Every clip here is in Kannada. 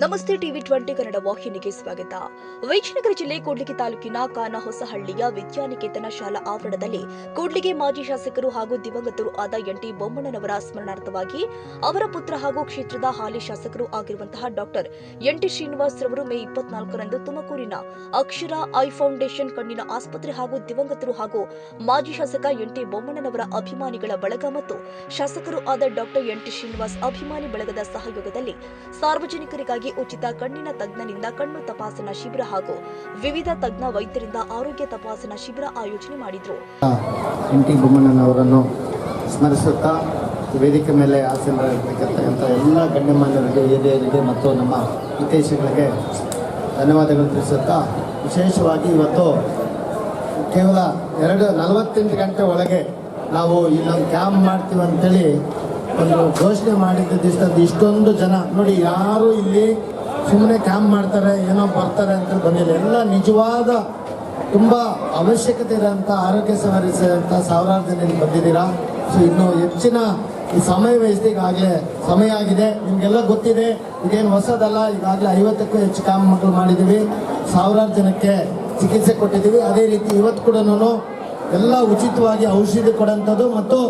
ನಮಸ್ತೆ ಟಿವಿ 20 ಕನ್ನಡ ವಾಹಿನಿಗೆ ಸ್ವಾಗತ. ವಿಜಯನಗರ ಜಿಲ್ಲೆ ಕೂಡ್ಲಿಗಿ ತಾಲೂಕಿನ ಕಾನಹೊಸಹಳ್ಳಿಯ ವಿದ್ಯಾನಿಕೇತನ ಶಾಲಾ ಆವರಣದಲ್ಲಿ ಕೂಡ್ಲಿಗಿ ಮಾಜಿ ಶಾಸಕರು ಹಾಗೂ ದಿವಂಗತರು ಆದ ಎನ್.ಟಿ. ಬೊಮ್ಮಣ್ಣನವರ ಸ್ಮರಣಾರ್ಥವಾಗಿ ಅವರ ಪುತ್ರ ಹಾಗೂ ಕ್ಷೇತ್ರದ ಹಾಲಿ ಶಾಸಕರು ಆಗಿರುವಂತಹ ಡಾಕ್ಟರ್ ಎನ್.ಟಿ. ಶ್ರೀನಿವಾಸ್ ರವರು ಮೇ 24ರಂದು ತುಮಕೂರಿನ ಅಕ್ಷರ ಐ ಫೌಂಡೇಶನ್ ಕಣ್ಣಿನ ಆಸ್ಪತ್ರೆ ಹಾಗೂ ದಿವಂಗತರು ಹಾಗೂ ಮಾಜಿ ಶಾಸಕ ಎನ್.ಟಿ. ಬೊಮ್ಮಣ್ಣನವರ ಅಭಿಮಾನಿಗಳ ಬಳಗ ಮತ್ತು ಶಾಸಕರು ಆದ ಡಾಕ್ಟರ್ ಎನ್.ಟಿ. ಶ್ರೀನಿವಾಸ್ ಅಭಿಮಾನಿ ಬಳಗದ ಸಹಯೋಗದಲ್ಲಿ ಸಾರ್ವಜನಿಕರಿಗಾಗಿ ಉಚಿತ ಕಣ್ಣಿನ ತಜ್ಞನಿಂದ ಕಣ್ಣು ತಪಾಸಣಾ ಶಿಬಿರ ಹಾಗೂ ವಿವಿಧ ತಜ್ಞ ವೈದ್ಯರಿಂದ ಆರೋಗ್ಯ ತಪಾಸಣಾ ಶಿಬಿರ ಆಯೋಜನೆ ಮಾಡಿದರು. ಎನ್.ಟಿ. ಬೊಮ್ಮಣ್ಣನವರನ್ನು ಸ್ಮರಿಸುತ್ತಾ ವೇದಿಕೆ ಮೇಲೆ ಆಸೀನರಾಗಿರ್ತಕ್ಕಂಥ ಎಲ್ಲ ಗಣ್ಯಮಾನ್ಯರಿಗೆ, ಹಿರಿಯರಿಗೆ ಮತ್ತು ನಮ್ಮ ಹಿತೈಷಿಗಳಿಗೆ ಧನ್ಯವಾದಗಳು ತಿಳಿಸುತ್ತಾ, ವಿಶೇಷವಾಗಿ ಇವತ್ತು ಕೇವಲ 48 ಗಂಟೆ ಒಳಗೆ ನಾವು ಇಲ್ಲೊಂದು ಕ್ಯಾಂಪ್ ಮಾಡ್ತೀವಿ ಅಂತೇಳಿ ಒಂದು ಘೋಷಣೆ ಮಾಡಿದ್ದು ಇಷ್ಟೊಂದು ಜನ ನೋಡಿ, ಯಾರು ಇಲ್ಲಿ ಸುಮ್ಮನೆ ಕ್ಯಾಂಪ್ ಮಾಡ್ತಾರೆ ಏನೋ ಬರ್ತಾರೆ ಅಂತ ಬಂದಿಲ್ಲ. ಎಲ್ಲ ನಿಜವಾದ ತುಂಬ ಅವಶ್ಯಕತೆ ಇರೋಂಥ ಆರೋಗ್ಯ ಸೇವಿಸುವಂಥ ಸಾವಿರಾರು ಜನ ಇಲ್ಲಿ ಬಂದಿದ್ದೀರಾ. ಸೊ ಇನ್ನು ಹೆಚ್ಚಿನ ಈ ಸಮಯ ವಹಿಸಿದ ಈಗಾಗಲೇ ಸಮಯ ಆಗಿದೆ. ನಿಮಗೆಲ್ಲ ಗೊತ್ತಿದೆ, ಇದೇನು ಹೊಸದಲ್ಲ. ಈಗಾಗಲೇ 50ಕ್ಕೂ ಹೆಚ್ಚು ಕ್ಯಾಂಪ್ ಮಕ್ಕಳು ಮಾಡಿದ್ದೀವಿ, ಸಾವಿರಾರು ಜನಕ್ಕೆ ಚಿಕಿತ್ಸೆ ಕೊಟ್ಟಿದ್ದೀವಿ. ಅದೇ ರೀತಿ ಇವತ್ತು ಕೂಡ ಎಲ್ಲ ಉಚಿತವಾಗಿ ಔಷಧಿ ಕೊಡೋಂಥದ್ದು ಮತ್ತು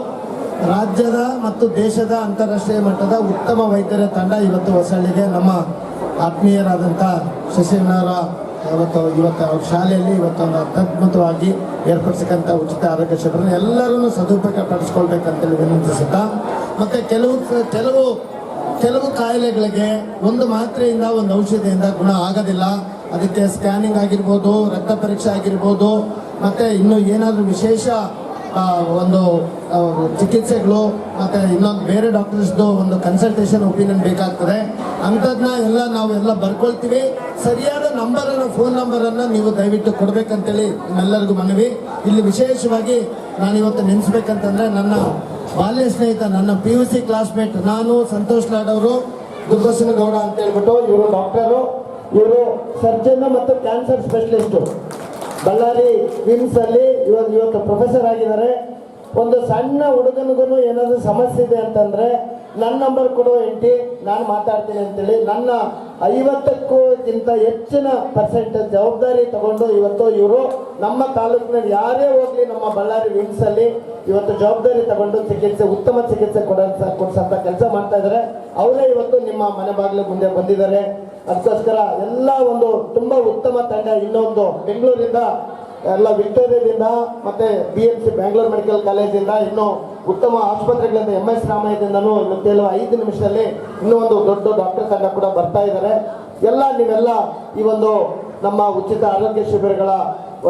ರಾಜ್ಯದ ಮತ್ತು ದೇಶದ ಅಂತಾರಾಷ್ಟ್ರೀಯ ಮಟ್ಟದ ಉತ್ತಮ ವೈದ್ಯರ ತಂಡ ಇವತ್ತು ಹೊಸಳ್ಳಿಗೆ ನಮ್ಮ ಆತ್ಮೀಯರಾದಂಥ ಶಶಿನವರ ಇವತ್ತು ಅವ್ರ ಶಾಲೆಯಲ್ಲಿ ಇವತ್ತೊಂದು ಅತ್ಯದ್ಭುತವಾಗಿ ಏರ್ಪಡಿಸಕ್ಕಂಥ ಉಚಿತ ಆರೋಗ್ಯ ಶಿಬಿರ ಎಲ್ಲರೂ ಸದುಪಯೋಗ ಪಡಿಸ್ಕೊಳ್ಬೇಕಂತೇಳಿ ವಿನಂತಿಸುತ್ತಾ, ಮತ್ತು ಕೆಲವು ಕಾಯಿಲೆಗಳಿಗೆ ಒಂದು ಮಾತ್ರೆಯಿಂದ ಒಂದು ಔಷಧಿಯಿಂದ ಗುಣ ಆಗೋದಿಲ್ಲ. ಅದಕ್ಕೆ ಸ್ಕ್ಯಾನಿಂಗ್ ಆಗಿರ್ಬೋದು, ರಕ್ತ ಪರೀಕ್ಷೆ ಆಗಿರ್ಬೋದು, ಮತ್ತು ಇನ್ನೂ ಏನಾದರೂ ವಿಶೇಷ ಒಂದು ಚಿಕಿತ್ಸೆಗಳು ಮತ್ತು ಇನ್ನೊಂದು ಬೇರೆ ಡಾಕ್ಟರ್ಸ್ದು ಒಂದು ಕನ್ಸಲ್ಟೇಷನ್ ಒಪಿನಿಯನ್ ಬೇಕಾಗ್ತದೆ. ಅಂಥದನ್ನ ನಾವೆಲ್ಲ ಬರ್ಕೊಳ್ತೀವಿ. ಸರಿಯಾದ ಫೋನ್ ನಂಬರನ್ನು ನೀವು ದಯವಿಟ್ಟು ಕೊಡಬೇಕಂತೇಳಿ ನಿಮ್ಮೆಲ್ಲರಿಗೂ ಮನವಿ. ಇಲ್ಲಿ ವಿಶೇಷವಾಗಿ ನಾನಿವತ್ತು ನೆನೆಸ್ಬೇಕಂತಂದರೆ ನನ್ನ ಬಾಲ್ಯ ಸ್ನೇಹಿತ, ನನ್ನ PUC ಕ್ಲಾಸ್ಮೇಟ್, ನಾನು ಸಂತೋಷ್ ಲಾಡ್ ಅವರು, ದುರ್ಗೇಶ್ವರಗೌಡ ಅಂತ ಹೇಳ್ಬಿಟ್ಟು ಇವರು ಡಾಕ್ಟರು, ಇವರು ಸರ್ಜನ್ ಮತ್ತು ಕ್ಯಾನ್ಸರ್ ಸ್ಪೆಷಲಿಸ್ಟು, ಬಳ್ಳಾರಿ ವಿಮ್ಸ್ ಅಲ್ಲಿ ಇವತ್ತು ಪ್ರೊಫೆಸರ್ ಆಗಿದ್ದಾರೆ. ಒಂದು ಸಣ್ಣ ಹುಡುಗನಿಗೂ ಏನಾದರೂ ಸಮಸ್ಯೆ ಇದೆ ಅಂತಂದ್ರೆ ನನ್ನ ನಂಬರ್ ಕೊಡು ಎನ್.ಟಿ., ನಾನು ಮಾತಾಡ್ತೀನಿ ಅಂತೇಳಿ ನನ್ನ 50ಕ್ಕಿಂತ ಹೆಚ್ಚಿನ ಪರ್ಸೆಂಟೇಜ್ ಜವಾಬ್ದಾರಿ ತಗೊಂಡು ಇವತ್ತು ಇವರು ನಮ್ಮ ತಾಲೂಕಿನಲ್ಲಿ ಯಾರೇ ಹೋಗ್ಲಿ ನಮ್ಮ ಬಳ್ಳಾರಿ ವಿಮ್ಸ್ ಅಲ್ಲಿ ಇವತ್ತು ಜವಾಬ್ದಾರಿ ತಗೊಂಡು ಉತ್ತಮ ಚಿಕಿತ್ಸೆ ಕೊಡಿಸಂತ ಕೆಲಸ ಮಾಡ್ತಾ ಇದ್ದಾರೆ. ಅವರೇ ಇವತ್ತು ನಿಮ್ಮ ಮನೆ ಬಾಗಿಲು ಮುಂದೆ ಬಂದಿದ್ದಾರೆ. ಅದಕ್ಕೋಸ್ಕರ ಎಲ್ಲ ಒಂದು ತುಂಬಾ ಉತ್ತಮ ತಂಡ. ಇನ್ನೊಂದು ಬೆಂಗಳೂರಿಂದ ಎಲ್ಲ ವಿಕ್ಟೋರಿಯಾದಿಂದ ಮತ್ತೆ BMC ಬ್ಯಾಂಗ್ಳೂರ್ ಮೆಡಿಕಲ್ ಕಾಲೇಜಿಂದ, ಇನ್ನು ಉತ್ತಮ ಆಸ್ಪತ್ರೆಗಳಿಂದ MS ರಾಮಯ್ಯದಿಂದನೂ ಇನ್ನು ಕೆಲವು 5 ನಿಮಿಷದಲ್ಲಿ ಇನ್ನೂ ಒಂದು ದೊಡ್ಡ ಡಾಕ್ಟರ್ ತಂಡ ಕೂಡ ಬರ್ತಾ ಇದ್ದಾರೆ. ನೀವೆಲ್ಲ ಈ ಒಂದು ನಮ್ಮ ಉಚಿತ ಆರೋಗ್ಯ ಶಿಬಿರಗಳ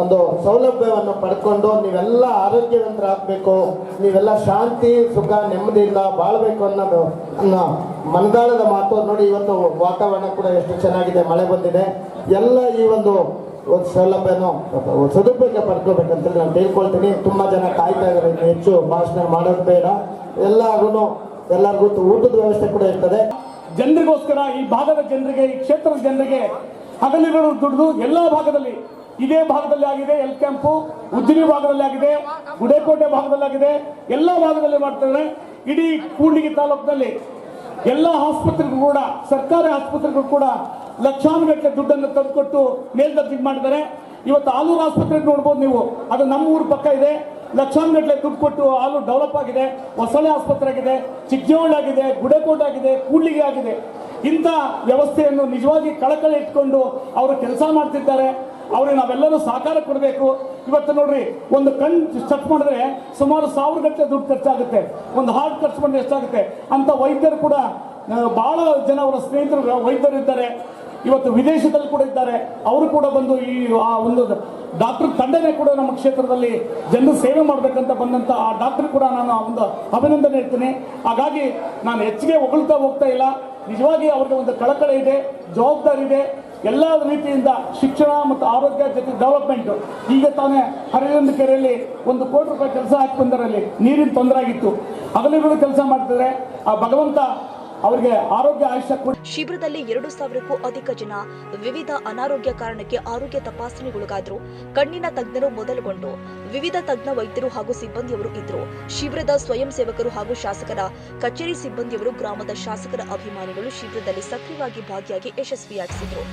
ಒಂದು ಸೌಲಭ್ಯವನ್ನು ಪಡ್ಕೊಂಡು ನೀವೆಲ್ಲ ಆರೋಗ್ಯವಂತರಾಗಬೇಕು, ನೀವೆಲ್ಲ ಶಾಂತಿ ಸುಖ ನೆಮ್ಮದಿಯಿಂದ ಬಾಳ್ಬೇಕು ಅನ್ನೋದು ಮನದಾಳದ ಮಾತು. ನೋಡಿ, ಇವತ್ತು ವಾತಾವರಣ ಕೂಡ ಎಷ್ಟು ಚೆನ್ನಾಗಿದೆ, ಮಳೆ ಬಂದಿದೆ. ಎಲ್ಲ ಈ ಒಂದು ಸೌಲಭ್ಯನೂ ಸದುಪಯೋಗ ಪಡ್ಕೋಬೇಕಂತ ನಾನು ತಿಳ್ಕೊಳ್ತೀನಿ. ತುಂಬ ಜನ ಕಾಯ್ತಾ ಇದ್ದಾರೆ, ಹೆಚ್ಚು ಭಾಷಣ ಮಾಡೋದು ಬೇಡ. ಎಲ್ಲರಿಗೂ ಊಟದ ವ್ಯವಸ್ಥೆ ಕೂಡ ಇರ್ತದೆ. ಜನರಿಗೋಸ್ಕರ, ಈ ಭಾಗದ ಜನರಿಗೆ, ಈ ಕ್ಷೇತ್ರದ ಜನರಿಗೆ ಹಗಲಿರುಳು ದುಡಿದು ಎಲ್ಲ ಭಾಗದಲ್ಲಿ, ಇದೇ ಭಾಗದಲ್ಲಿ ಆಗಿದೆ, ಎಲ್ ಕ್ಯಾಂಪು ಉದ್ದಿನಿ ಭಾಗದಲ್ಲಿ ಆಗಿದೆ, ಗುಡೇಕೋಟೆ ಭಾಗದಲ್ಲಿ ಆಗಿದೆ, ಎಲ್ಲ ಭಾಗದಲ್ಲಿ ಮಾಡ್ತಾರೆ. ಇಡೀ ಕೂಡ್ಲಿಗಿ ತಾಲೂಕಿನಲ್ಲಿ ಎಲ್ಲ ಆಸ್ಪತ್ರೆಗೂ ಕೂಡ, ಸರ್ಕಾರಿ ಆಸ್ಪತ್ರೆಗೂ ಕೂಡ ಲಕ್ಷಾನುಗಟ್ಟಲೆ ದುಡ್ಡನ್ನು ತಂದುಕೊಟ್ಟು ಮೇಲ್ದರ್ಜೆಗೆ ಮಾಡಿದ್ದಾರೆ. ಇವತ್ತು ಆಲೂರು ಆಸ್ಪತ್ರೆಗೆ ನೋಡ್ಬೋದು ನೀವು, ಅದು ನಮ್ಮ ಊರ ಪಕ್ಕ ಇದೆ. ಲಕ್ಷಾನುಗಟ್ಟಲೆ ದುಡ್ಡು ಕೊಟ್ಟು ಆಲೂರು ಡೆವಲಪ್ ಆಗಿದೆ, ಹೊಸಳೆ ಆಸ್ಪತ್ರೆ ಆಗಿದೆ, ಚಿಕ್ಕಜೋಳ ಆಗಿದೆ, ಗುಡೇಕೋಟೆ ಆಗಿದೆ, ಕೂಡ್ಲಿಗಿ ಆಗಿದೆ. ಇಂಥ ವ್ಯವಸ್ಥೆಯನ್ನು ನಿಜವಾಗಿ ಕಳಕಳಿ ಇಟ್ಕೊಂಡು ಅವರು ಕೆಲಸ ಮಾಡ್ತಿದ್ದಾರೆ. ಅವ್ರಿಗೆ ನಾವೆಲ್ಲರೂ ಸಹಕಾರ ಕೊಡಬೇಕು. ಇವತ್ತು ನೋಡ್ರಿ, ಒಂದು ಕಣ್ಣು ಚೆಕ್ ಮಾಡಿದ್ರೆ ಸುಮಾರು 1000 ಗಟ್ಟಲೆ ದುಡ್ಡು ಖರ್ಚಾಗುತ್ತೆ. ಒಂದು ಹಾರ್ಟ್ ಖರ್ಚು ಮಾಡಿದ್ರೆ ಎಷ್ಟಾಗುತ್ತೆ ಅಂತ ವೈದ್ಯರು ಕೂಡ ಬಹಳ ಜನ ಅವರ ಸ್ನೇಹಿತರು ವೈದ್ಯರು ಇದ್ದಾರೆ. ಇವತ್ತು ವಿದೇಶದಲ್ಲಿ ಕೂಡ ಇದ್ದಾರೆ. ಅವರು ಕೂಡ ಬಂದು ಈ ಒಂದು ಡಾಕ್ಟರ್ ತಂಡನೇ ಕೂಡ ನಮ್ಮ ಕ್ಷೇತ್ರದಲ್ಲಿ ಜನರು ಸೇವೆ ಮಾಡಬೇಕಂತ ಬಂದಂಥ ಆ ಡಾಕ್ಟರ್ ಕೂಡ ನಾನು ಒಂದು ಅಭಿನಂದನೆ ಹೇಳ್ತೀನಿ. ಹಾಗಾಗಿ ನಾನು ಹೆಚ್ಚಿಗೆ ಹೊಗಳ್ತಾ ಹೋಗ್ತಾ ಇಲ್ಲ. ನಿಜವಾಗಿ ಅವ್ರಿಗೆ ಒಂದು ಕಳಕಳಿ ಇದೆ, ಜವಾಬ್ದಾರಿ ಇದೆ. ಎಲ್ಲ ರೀತಿಯಿಂದ ಶಿಕ್ಷಣ ಮತ್ತು ಆರೋಗ್ಯ ಜೊತೆ ಡೆವಲಪ್ಮೆಂಟ್. ಈಗ ತಾನೇ ಹರಿಯೊಂದು ಕೆರೆಯಲ್ಲಿ 1 ಕೋಟಿ ರೂಪಾಯಿ ಕೆಲಸ ಹಾಕಿ ಬಂದರಲ್ಲಿ ನೀರಿನ ತೊಂದರೆ ಆಗಿತ್ತು. ಹಗಲಿಗಳು ಕೆಲಸ ಮಾಡ್ತಿದ್ರೆ ಆ ಭಗವಂತ ಅವರಿಗೆ ಆರೋಗ್ಯ ಆಯುಷ್ಯ ಕೂಡ. ಶಿಬಿರದಲ್ಲಿ 2,000ಕ್ಕೂ ಅಧಿಕ ಜನ ವಿವಿಧ ಅನಾರೋಗ್ಯ ಕಾರಣಕ್ಕೆ ಆರೋಗ್ಯ ತಪಾಸಣೆಗೊಳಗಾದ್ರು. ಕಣ್ಣಿನ ತಜ್ಞರು ಮೊದಲುಗೊಂಡು ವಿವಿಧ ತಜ್ಞ ವೈದ್ಯರು ಹಾಗೂ ಸಿಬ್ಬಂದಿಯವರು ಇದ್ರು. ಶಿಬಿರದ ಸ್ವಯಂ ಸೇವಕರು ಹಾಗೂ ಶಾಸಕರ ಕಚೇರಿ ಸಿಬ್ಬಂದಿಯವರು, ಗ್ರಾಮದ ಶಾಸಕರ ಅಭಿಮಾನಿಗಳು ಶಿಬಿರದಲ್ಲಿ ಸಕ್ರಿಯವಾಗಿ ಭಾಗಿಯಾಗಿ ಯಶಸ್ವಿಯಾಗಿಸಿದ್ರು.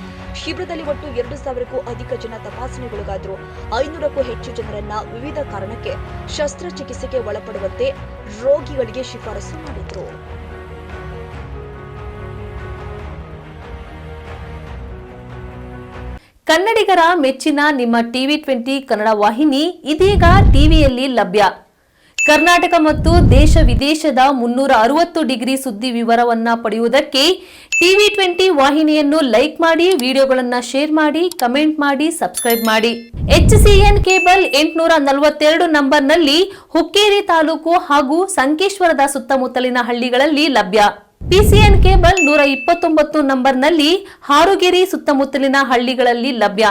ಶಿಬಿರದಲ್ಲಿ ಒಟ್ಟು 2,000ಕ್ಕೂ ಅಧಿಕ ಜನ ತಪಾಸಣೆಗೊಳಗಾದ್ರು. 500ಕ್ಕೂ ಹೆಚ್ಚು ಜನರನ್ನ ವಿವಿಧ ಕಾರಣಕ್ಕೆ ಶಸ್ತ್ರಚಿಕಿತ್ಸೆಗೆ ಒಳಪಡುವಂತೆ ರೋಗಿಗಳಿಗೆ ಶಿಫಾರಸು ಮಾಡಿದ್ರು. ಕನ್ನಡಿಗರ ಮೆಚ್ಚಿನ ನಿಮ್ಮ TV20 ಕನ್ನಡ ವಾಹಿನಿ ಇದೀಗ ಟಿವಿಯಲ್ಲಿ ಲಭ್ಯ. ಕರ್ನಾಟಕ ಮತ್ತು ದೇಶ ವಿದೇಶದ 360 ಡಿಗ್ರಿ ಸುದ್ದಿ ವಿವರವನ್ನ ಪಡೆಯುವುದಕ್ಕೆ TV20 ವಾಹಿನಿಯನ್ನು ಲೈಕ್ ಮಾಡಿ, ವಿಡಿಯೋಗಳನ್ನು ಶೇರ್ ಮಾಡಿ, ಕಮೆಂಟ್ ಮಾಡಿ, ಸಬ್ಸ್ಕ್ರೈಬ್ ಮಾಡಿ. HCN ಕೇಬಲ್ 842 ನಂಬರ್ನಲ್ಲಿ ಹುಕ್ಕೇರಿ ತಾಲೂಕು ಹಾಗೂ ಸಂಕೇಶ್ವರದ ಸುತ್ತಮುತ್ತಲಿನ ಹಳ್ಳಿಗಳಲ್ಲಿ ಲಭ್ಯ. PCN ಕೇಬಲ್ 129 ನಂಬರ್ನಲ್ಲಿ ಹಾರುಗೆರೆ ಸುತ್ತಮುತ್ತಲಿನ ಹಳ್ಳಿಗಳಲ್ಲಿ ಲಭ್ಯ.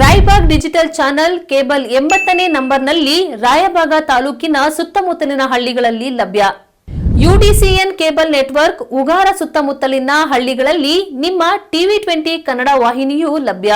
ರಾಯಬಾಗ್ ಡಿಜಿಟಲ್ ಚಾನೆಲ್ ಕೇಬಲ್ 80ನೇ ನಂಬರ್ನಲ್ಲಿ ರಾಯಬಾಗ ತಾಲೂಕಿನ ಸುತ್ತಮುತ್ತಲಿನ ಹಳ್ಳಿಗಳಲ್ಲಿ ಲಭ್ಯ. UDCN ಕೇಬಲ್ ನೆಟ್ವರ್ಕ್ ಉಗಾರ ಸುತ್ತಮುತ್ತಲಿನ ಹಳ್ಳಿಗಳಲ್ಲಿ ನಿಮ್ಮ TV20 ಕನ್ನಡ ವಾಹಿನಿಯೂ ಲಭ್ಯ.